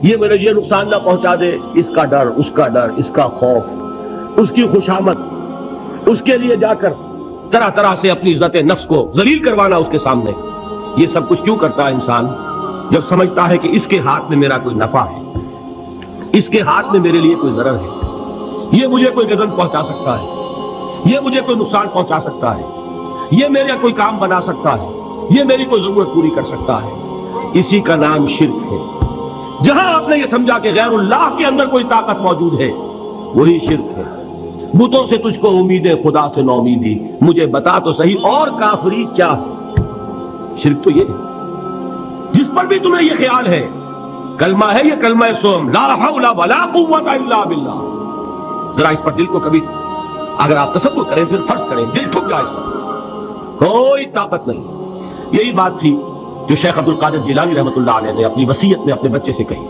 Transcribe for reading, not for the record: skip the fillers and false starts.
یہ میرے یہ نقصان نہ پہنچا دے، اس کا ڈر، اس کا ڈر، اس کا خوف، اس کی خوشامد، اس کے لیے جا کر طرح طرح سے اپنی عزت نفس کو ذلیل کروانا اس کے سامنے. یہ سب کچھ کیوں کرتا ہے انسان؟ جب سمجھتا ہے کہ اس کے ہاتھ میں میرا کوئی نفع ہے، اس کے ہاتھ میں میرے لیے کوئی ضرر ہے، یہ مجھے کوئی غضب پہنچا سکتا ہے، یہ مجھے کوئی نقصان پہنچا سکتا ہے، یہ میرا کوئی کام بنا سکتا ہے، یہ میری کوئی ضرورت پوری کر سکتا ہے. اسی کا نام شرک ہے. جہاں آپ نے یہ سمجھا کہ غیر اللہ کے اندر کوئی طاقت موجود ہے، وہی شرک ہے. بتوں سے تجھ کو امید ہے، خدا سے نو امیدی، مجھے بتا تو صحیح اور کافری کیا ہے. شرک تو یہ ہے. جس پر بھی تمہیں یہ خیال ہے، کلمہ ہے یہ کلمہ سوم، لا حول ولا قوت الا باللہ، ذرا اس پر دل کو کبھی اگر آپ تصور کریں، پھر فرض کریں دل ٹھک جائے، اس پر کوئی طاقت نہیں. یہی بات تھی جو شیخ عبد القادر جیلانی رحمۃ اللہ علیہ نے اپنی وصیت میں اپنے بچے سے کہی.